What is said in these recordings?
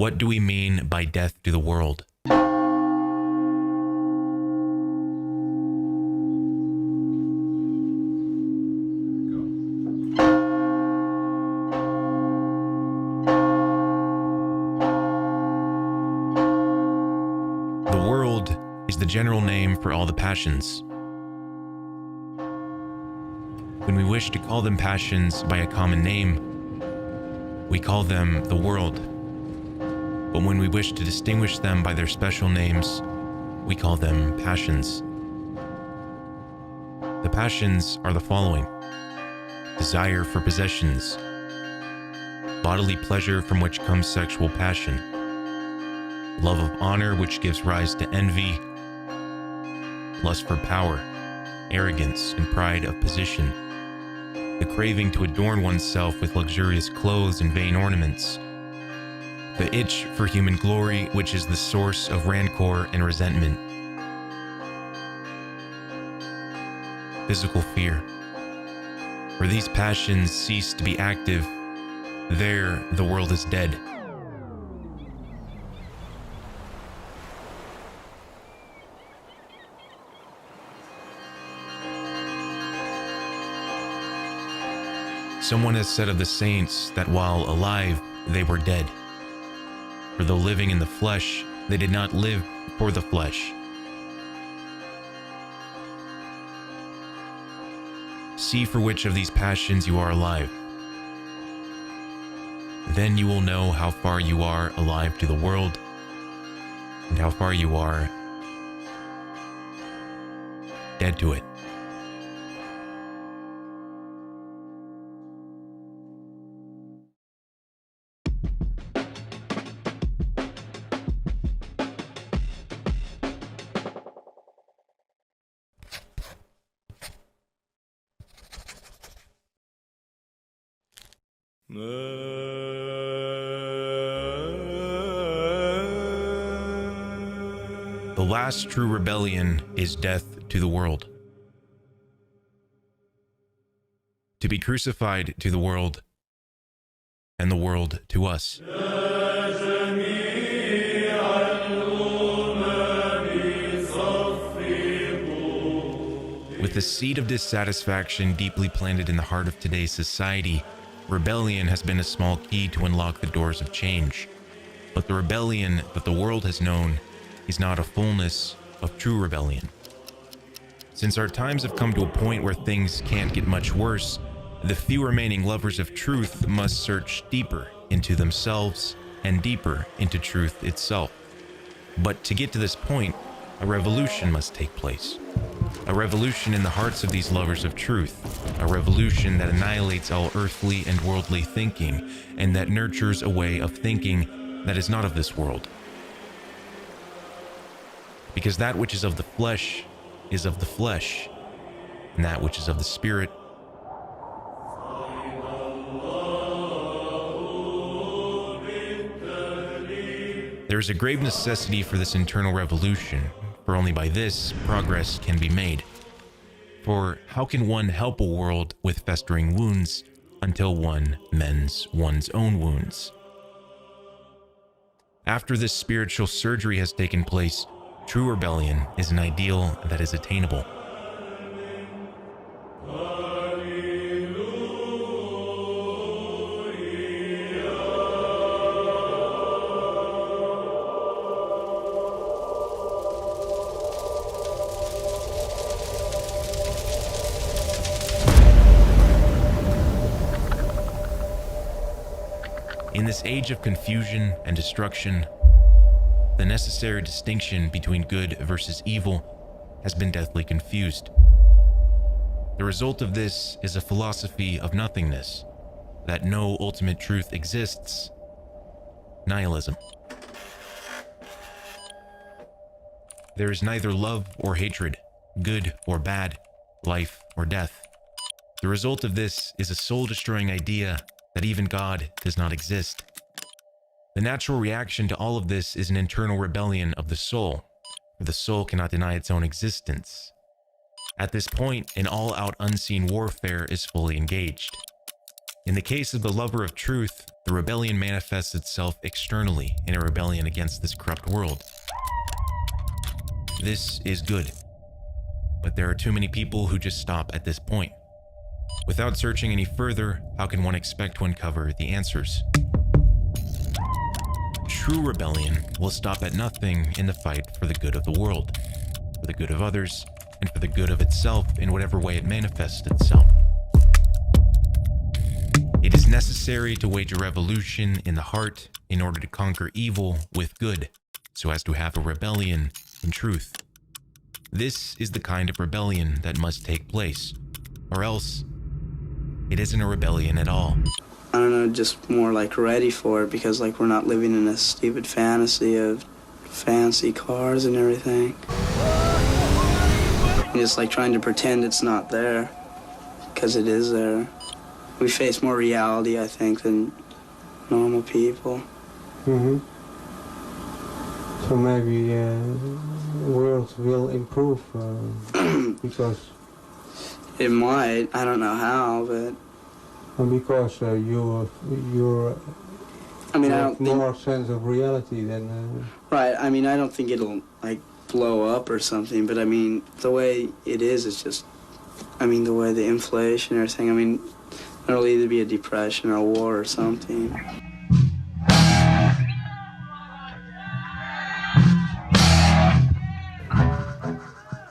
What do we mean by death to the world? The world is the general name for all the passions. When we wish to call them passions by a common name, we call them the world. But when we wish to distinguish them by their special names, we call them passions. The passions are the following: desire for possessions, bodily pleasure from which comes sexual passion, love of honor which gives rise to envy, lust for power, arrogance and pride of position, the craving to adorn oneself with luxurious clothes and vain ornaments, the itch for human glory, which is the source of rancor and resentment, physical fear. Where these passions cease to be active, there the world is dead. Someone has said of the saints that while alive, they were dead. For though living in the flesh, they did not live for the flesh. See for which of these passions you are alive. Then you will know how far you are alive to the world and how far you are dead to it. The last true rebellion is death to the world. To be crucified to the world, and the world to us. With the seed of dissatisfaction deeply planted in the heart of today's society, rebellion has been a small key to unlock the doors of change. But the rebellion that the world has known is not a fullness of true rebellion. Since our times have come to a point where things can't get much worse, the few remaining lovers of truth must search deeper into themselves and deeper into truth itself. But to get to this point, a revolution must take place. A revolution in the hearts of these lovers of truth. A revolution that annihilates all earthly and worldly thinking, and that nurtures a way of thinking that is not of this world. Because that which is of the flesh is of the flesh, and that which is of the spirit . There is a grave necessity for this internal revolution, for only by this progress can be made. For how can one help a world with festering wounds until one mends one's own wounds? After this spiritual surgery has taken place, true rebellion is an ideal that is attainable. In this age of confusion and destruction, the necessary distinction between good versus evil has been deathly confused. The result of this is a philosophy of nothingness, that no ultimate truth exists, nihilism. There is neither love or hatred, good or bad, life or death. The result of this is a soul-destroying idea that even God does not exist. The natural reaction to all of this is an internal rebellion of the soul, for the soul cannot deny its own existence. At this point, an all-out unseen warfare is fully engaged. In the case of the lover of truth, The rebellion manifests itself externally in a rebellion against this corrupt world. This is good, but there are too many people who just stop at this point. Without searching any further, how can one expect to uncover the answers? True rebellion will stop at nothing in the fight for the good of the world, for the good of others, and for the good of itself in whatever way it manifests itself. It is necessary to wage a revolution in the heart in order to conquer evil with good, so as to have a rebellion in truth. This is the kind of rebellion that must take place, or else it isn't a rebellion at all. I don't know, just more like ready for it, because like we're not living in a stupid fantasy of fancy cars and everything. And just like trying to pretend it's not there, because it is there. We face more reality, I think, than normal people. Mm-hmm. So maybe the world will improve because... It might, I don't know how, but... Because you're I mean, I have don't think... more sense of reality than... Right, I mean, I don't think it'll, like, blow up or something, but I mean, the way it is just... I mean, the way the inflation and everything, I mean, there'll either be a depression or a war or something.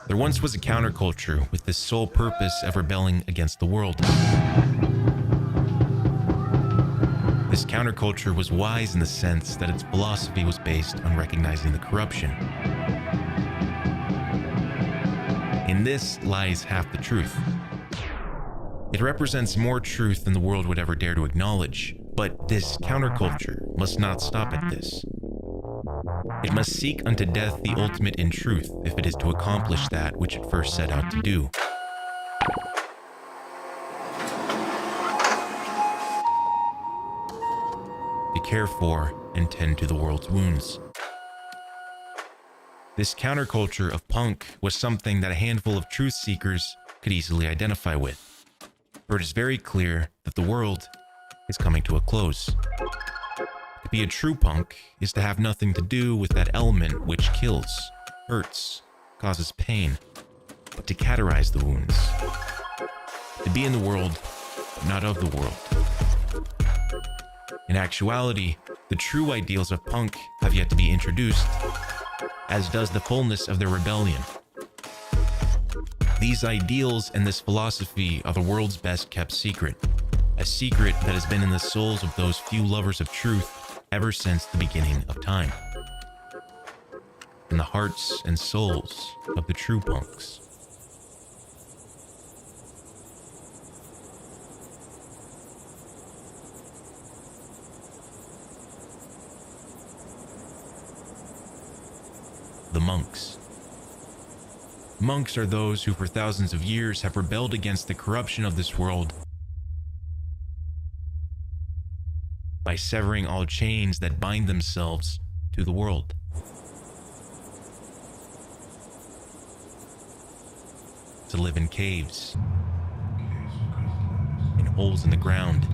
There once was a counterculture with the sole purpose of rebelling against the world. This counterculture was wise in the sense that its philosophy was based on recognizing the corruption. In this lies half the truth. It represents more truth than the world would ever dare to acknowledge, but this counterculture must not stop at this. It must seek unto death the ultimate in truth if it is to accomplish that which it first set out to do. To care for and tend to the world's wounds. This counterculture of punk was something that a handful of truth seekers could easily identify with. For it is very clear that the world is coming to a close. To be a true punk is to have nothing to do with that element which kills, hurts, causes pain, but to cauterize the wounds. To be in the world, but not of the world. In actuality, the true ideals of punk have yet to be introduced, as does the fullness of their rebellion. These ideals and this philosophy are the world's best kept secret, a secret that has been in the souls of those few lovers of truth ever since the beginning of time, in the hearts and souls of the true punks. The monks. Monks are those who for thousands of years have rebelled against the corruption of this world by severing all chains that bind themselves to the world. To live in caves, in holes in the ground,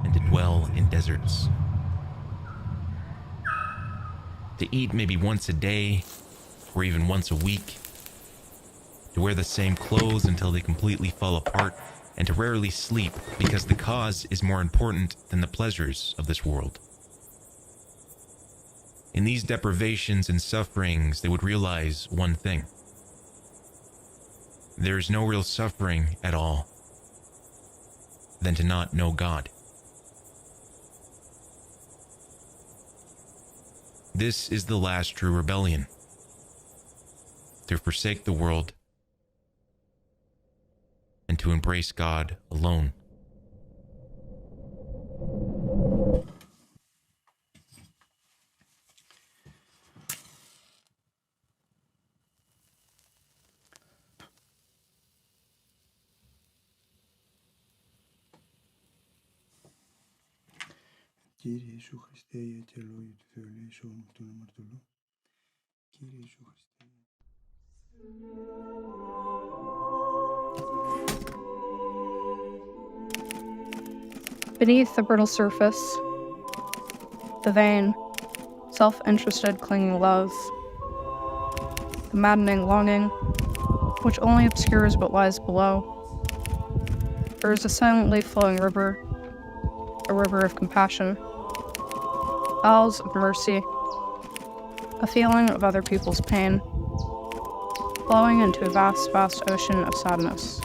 and to dwell in deserts. To eat maybe once a day, or even once a week. To wear the same clothes until they completely fall apart, and to rarely sleep because the cause is more important than the pleasures of this world. In these deprivations and sufferings, they would realize one thing. There is no real suffering at all than to not know God. This is the last true rebellion. To forsake the world and to embrace God alone. Κύριε Ιησού Χριστέ, για τη λόγια του Θεού ελέησον του αμαρτωλού. Κύριε Ιησού Χριστέ. Beneath the brittle surface, the vain, self-interested clinging love, the maddening longing, which only obscures what lies below, there is a silently flowing river, a river of compassion, bowels of mercy, a feeling of other people's pain, flowing into a vast, vast ocean of sadness.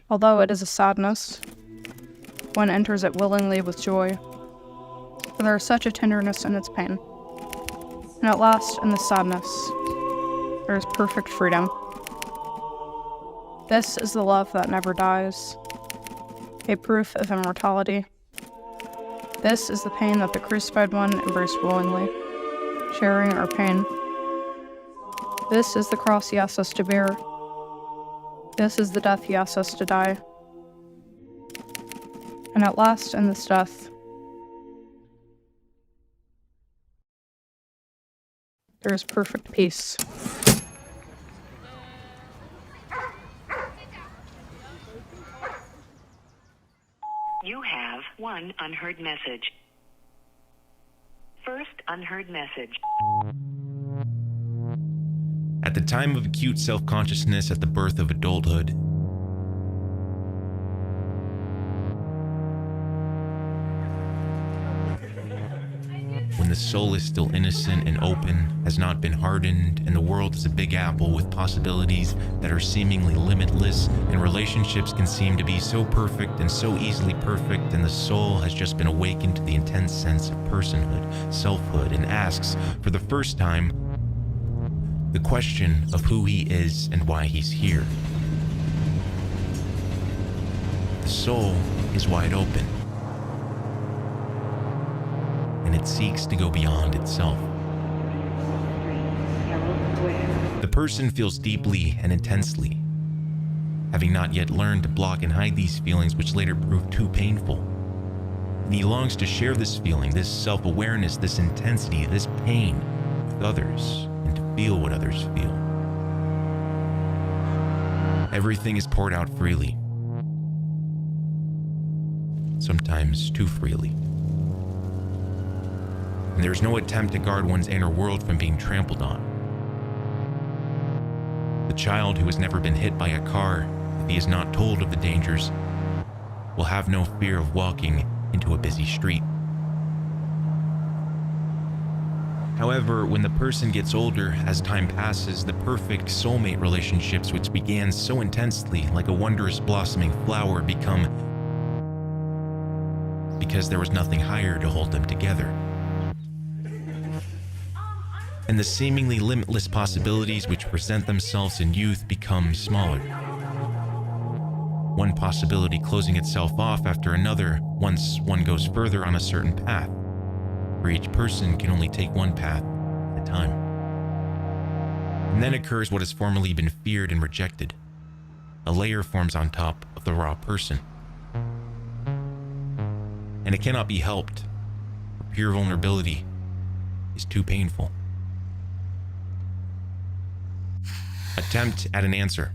Although it is a sadness, one enters it willingly with joy, for there is such a tenderness in its pain. And at last, in the sadness, there is perfect freedom. This is the love that never dies, a proof of immortality. This is the pain that the crucified one embraced willingly, sharing our pain. This is the cross he asks us to bear. This is the death he asks us to die. And at last, in this death, there is perfect peace. You have one unheard message. First unheard message. At the time of acute self-consciousness at the birth of adulthood, when the soul is still innocent and open, has not been hardened, and the world is a big apple with possibilities that are seemingly limitless, and relationships can seem to be so perfect and so easily perfect, and the soul has just been awakened to the intense sense of personhood, selfhood, and asks, for the first time, the question of who he is and why he's here. The soul is wide open, and it seeks to go beyond itself. The person feels deeply and intensely, having not yet learned to block and hide these feelings which later prove too painful. And he longs to share this feeling, this self-awareness, this intensity, this pain with others, and to feel what others feel. Everything is poured out freely, sometimes too freely. And there is no attempt to guard one's inner world from being trampled on. The child who has never been hit by a car, if he is not told of the dangers, will have no fear of walking into a busy street. However, when the person gets older, as time passes, the perfect soulmate relationships which began so intensely like a wondrous blossoming flower become because there was nothing higher to hold them together. And the seemingly limitless possibilities which present themselves in youth become smaller. One possibility closing itself off after another once one goes further on a certain path, for each person can only take one path at a time. And then occurs what has formerly been feared and rejected. A layer forms on top of the raw person. And it cannot be helped, for pure vulnerability is too painful. Attempt at an answer.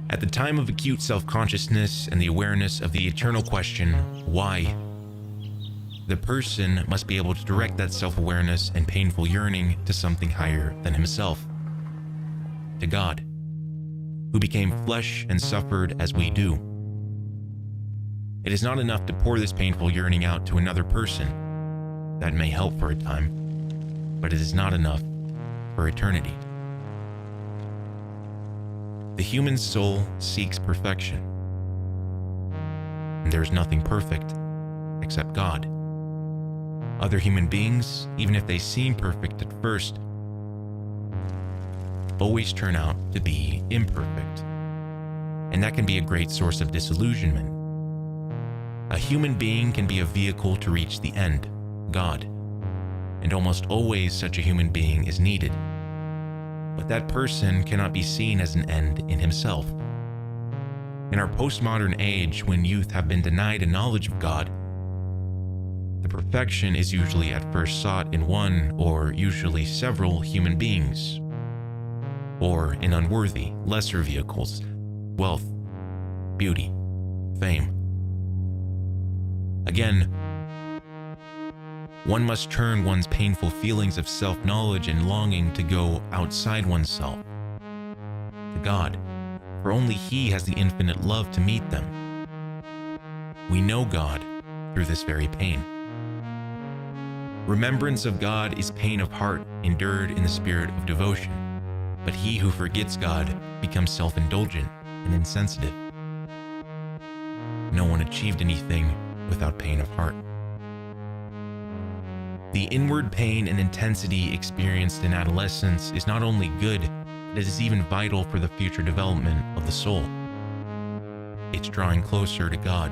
At the time of acute self-consciousness and the awareness of the eternal question, why, the person must be able to direct that self-awareness and painful yearning to something higher than himself, to God, who became flesh and suffered as we do. It is not enough to pour this painful yearning out to another person. That may help for a time, but it is not enough for eternity. The human soul seeks perfection, and there is nothing perfect except God. Other human beings, even if they seem perfect at first, always turn out to be imperfect, and that can be a great source of disillusionment. A human being can be a vehicle to reach the end, God, and almost always such a human being is needed. But that person cannot be seen as an end in himself. In our postmodern age, when youth have been denied a knowledge of God, the perfection is usually at first sought in one or usually several human beings. or in unworthy, lesser vehicles, wealth, beauty, fame. Again, one must turn one's painful feelings of self-knowledge and longing to go outside oneself, to God, for only He has the infinite love to meet them. We know God through this very pain. Remembrance of God is pain of heart endured in the spirit of devotion, but he who forgets God becomes self-indulgent and insensitive. No one achieved anything without pain of heart. The inward pain and intensity experienced in adolescence is not only good, it is even vital for the future development of the soul. It's drawing closer to God.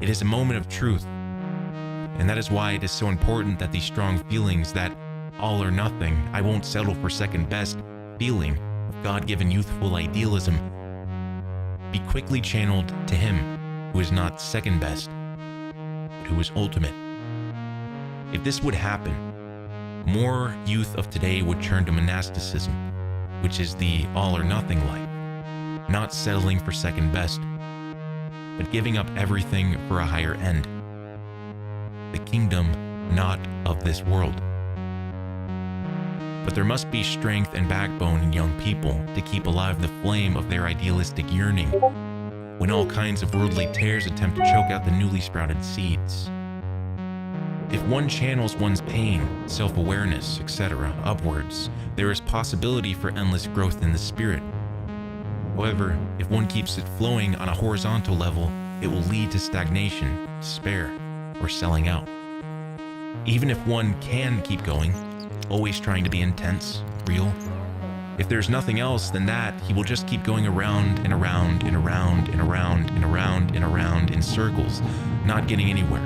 It is a moment of truth, and that is why it is so important that these strong feelings, that all or nothing, I won't settle for second best feeling of God-given youthful idealism, be quickly channeled to Him who is not second best, but who is ultimate. If this would happen, more youth of today would turn to monasticism, which is the all or nothing life, not settling for second best, but giving up everything for a higher end, the kingdom not of this world. But there must be strength and backbone in young people to keep alive the flame of their idealistic yearning when all kinds of worldly tares attempt to choke out the newly sprouted seeds. If one channels one's pain, self-awareness, etc. upwards, there is possibility for endless growth in the spirit. However, if one keeps it flowing on a horizontal level, it will lead to stagnation, despair, or selling out. Even if one can keep going, always trying to be intense, real, if there's nothing else than that, he will just keep going around and around and around and around and around and around in circles, not getting anywhere.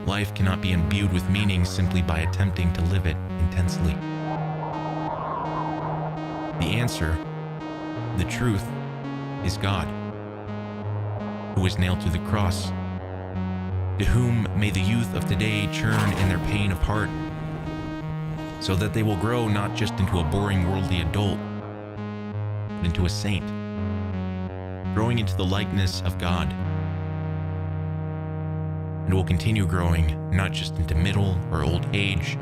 Life cannot be imbued with meaning simply by attempting to live it intensely. The answer, the truth, is God, who was nailed to the cross, to whom may the youth of today turn in their pain of heart, so that they will grow not just into a boring worldly adult, but into a saint, growing into the likeness of God, and will continue growing not just into middle or old age,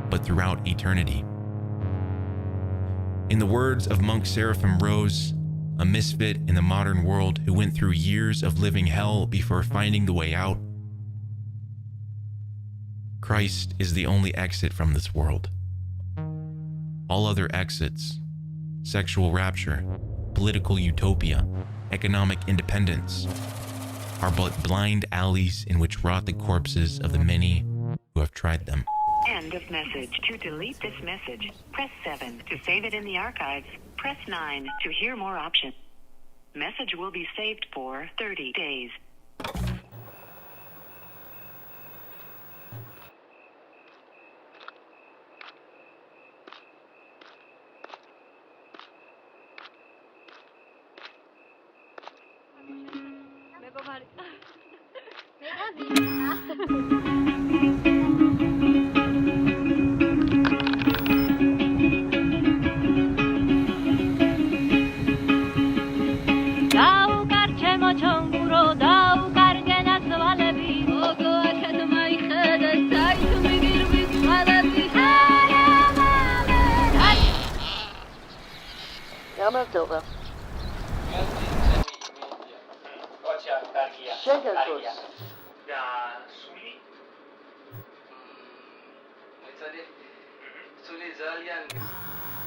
but throughout eternity. In the words of monk Seraphim Rose, a misfit in the modern world who went through years of living hell before finding the way out, Christ is the only exit from this world. All other exits, sexual rapture, political utopia, economic independence, are but blind alleys in which rot the corpses of the many who have tried them. End of message. To delete this message, press 7. To save it in the archives, press 9. To hear more options. Message will be saved for 30 days.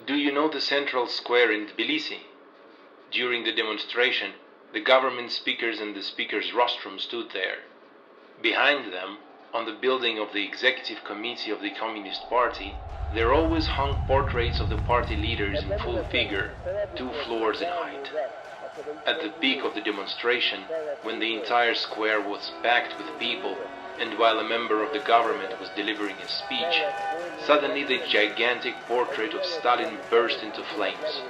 Do you know the central square in Tbilisi? During the demonstration, the government speakers and the speaker's rostrum stood there. Behind them, on the building of the executive committee of the Communist Party, there always hung portraits of the party leaders in full figure, 2 floors in height. At the peak of the demonstration, when the entire square was packed with people, and while a member of the government was delivering a speech, suddenly the gigantic portrait of Stalin burst into flames.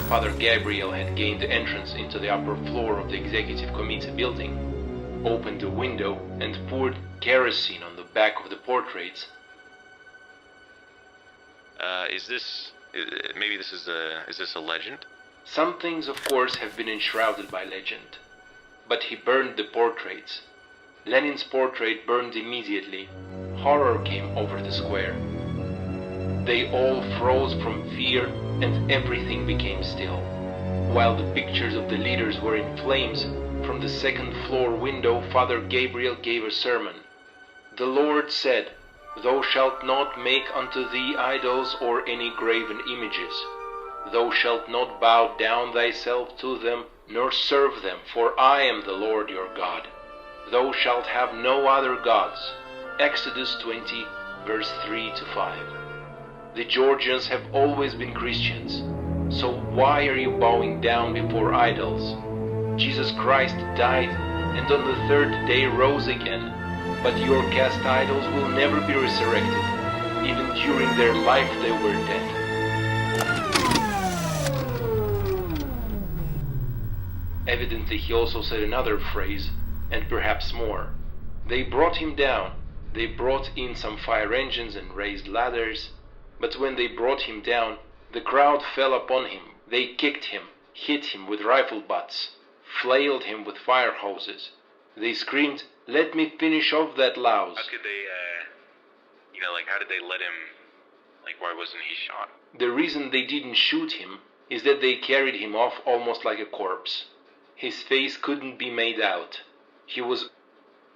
Father Gabriel had gained entrance into the upper floor of the executive committee building. opened a window and poured kerosene on the back of the portraits. Is this a legend? Some things, of course, have been enshrouded by legend. But he burned the portraits. Lenin's portrait burned immediately. Horror came over the square. They all froze from fear and everything became still. While the pictures of the leaders were in flames, from the second floor window Father Gabriel gave a sermon. The Lord said, "Thou shalt not make unto thee idols or any graven images. Thou shalt not bow down thyself to them, nor serve them, for I am the Lord your God. Thou shalt have no other gods." Exodus 20, verse 3 to 5. The Georgians have always been Christians, so why are you bowing down before idols? Jesus Christ died and on the third day rose again, but your cast idols will never be resurrected. Even during their life they were dead. Evidently he also said another phrase, and perhaps more. They brought him down. They brought in some fire engines and raised ladders, but when they brought him down, the crowd fell upon him. They kicked him, hit him with rifle butts, flailed him with fire hoses. They screamed, "Let me finish off that louse." How could they, how did they let him, why wasn't he shot? The reason they didn't shoot him is that they carried him off almost like a corpse. His face couldn't be made out.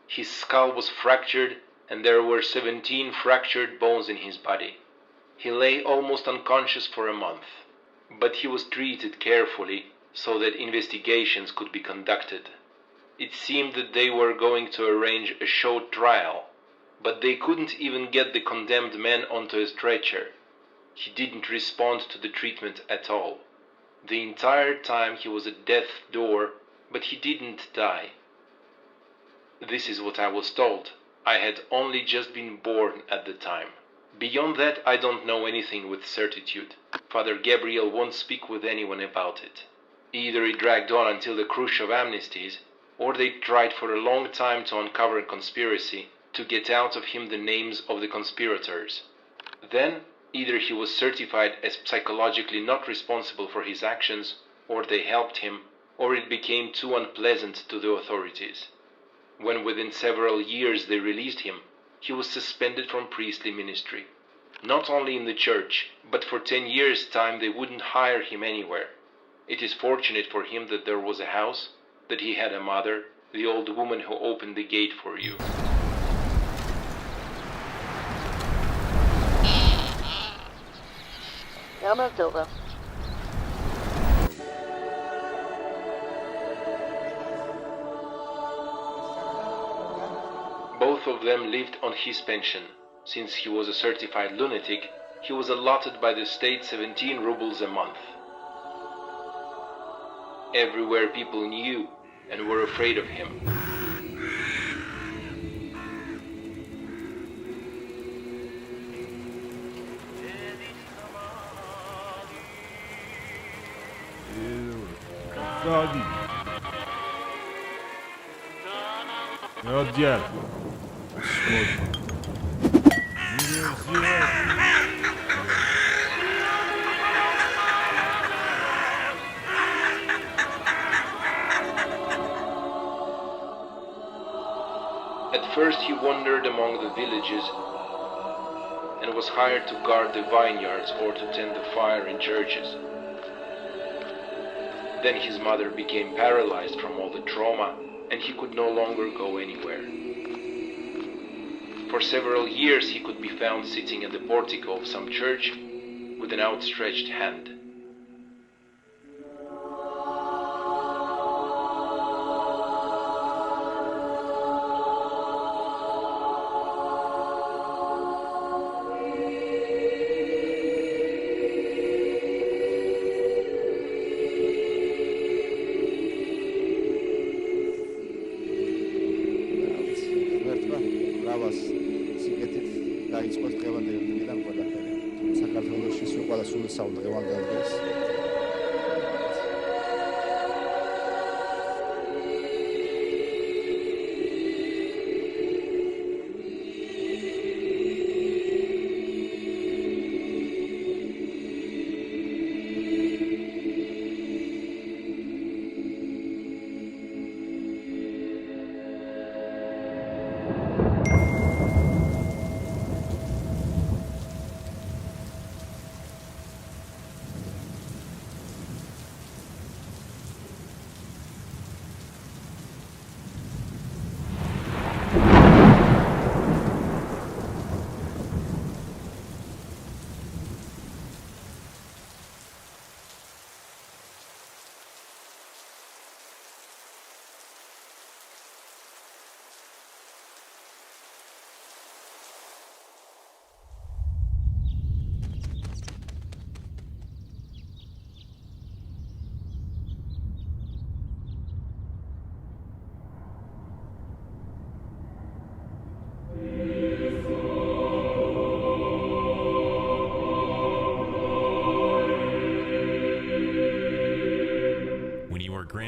His skull was fractured and there were 17 fractured bones in his body. He lay almost unconscious for a month, but he was treated carefully so that investigations could be conducted. It seemed that they were going to arrange a show trial, but they couldn't even get the condemned man onto a stretcher. He didn't respond to the treatment at all. The entire time he was at death's door, but he didn't die. This is what I was told. I had only just been born at the time. Beyond that, I don't know anything with certitude. Father Gabriel won't speak with anyone about it. Either it dragged on until the Khrushchev amnesties, or they tried for a long time to uncover a conspiracy to get out of him the names of the conspirators. Then, either he was certified as psychologically not responsible for his actions, or they helped him, or it became too unpleasant to the authorities. When within several years they released him, he was suspended from priestly ministry. Not only in the church, but for 10 years' time they wouldn't hire him anywhere. It is fortunate for him that there was a house, that he had a mother, the old woman who opened the gate for you. Both of them lived on his pension. Since he was a certified lunatic, he was allotted by the state 17 rubles a month. Everywhere people knew and were afraid of him. At first he wandered among the villages and was hired to guard the vineyards or to tend the fire in churches. Then his mother became paralyzed from all the trauma and he could no longer go anywhere. For several years he could be found sitting at the portico of some church with an outstretched hand.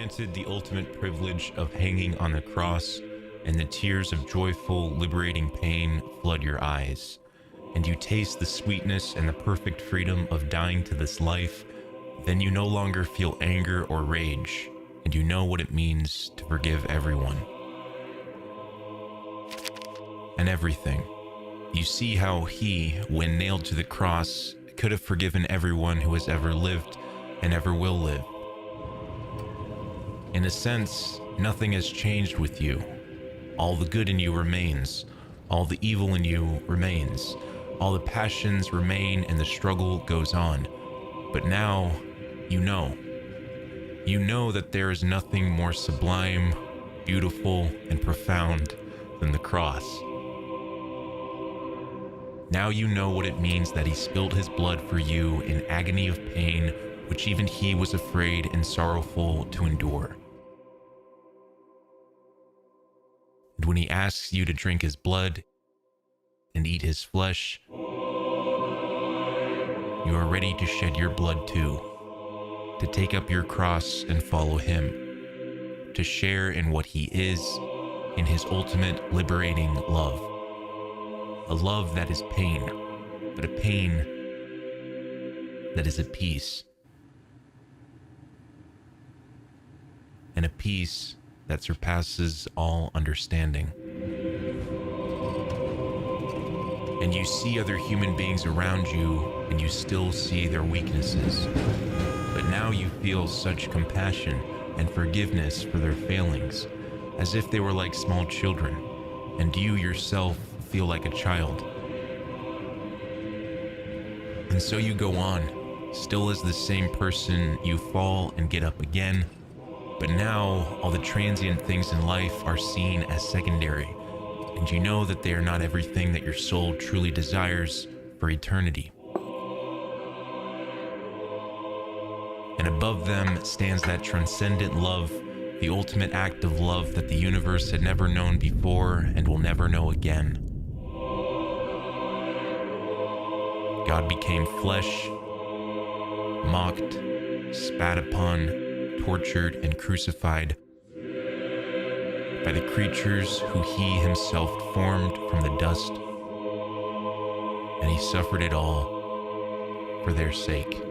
granted the ultimate privilege of hanging on the cross, and the tears of joyful, liberating pain flood your eyes, and you taste the sweetness and the perfect freedom of dying to this life, then you no longer feel anger or rage, and you know what it means to forgive everyone. And everything. You see how he, when nailed to the cross, could have forgiven everyone who has ever lived and ever will live. In a sense, nothing has changed with you. All the good in you remains. All the evil in you remains. All the passions remain and the struggle goes on. But now, you know. You know that there is nothing more sublime, beautiful, and profound than the cross. Now you know what it means that he spilled his blood for you in agony of pain, which even he was afraid and sorrowful to endure. And when he asks you to drink his blood and eat his flesh, you are ready to shed your blood too, to take up your cross and follow him, to share in what he is, in his ultimate liberating love. A love that is pain, but a pain that is at peace. And a peace that surpasses all understanding. And you see other human beings around you, and you still see their weaknesses. But now you feel such compassion and forgiveness for their failings, as if they were like small children, and you yourself feel like a child. And so you go on, still as the same person, you fall and get up again, but now all the transient things in life are seen as secondary, and you know that they are not everything that your soul truly desires for eternity. And above them stands that transcendent love, the ultimate act of love that the universe had never known before and will never know again. God became flesh, mocked, spat upon, tortured, and crucified by the creatures who he himself formed from the dust, and he suffered it all for their sake.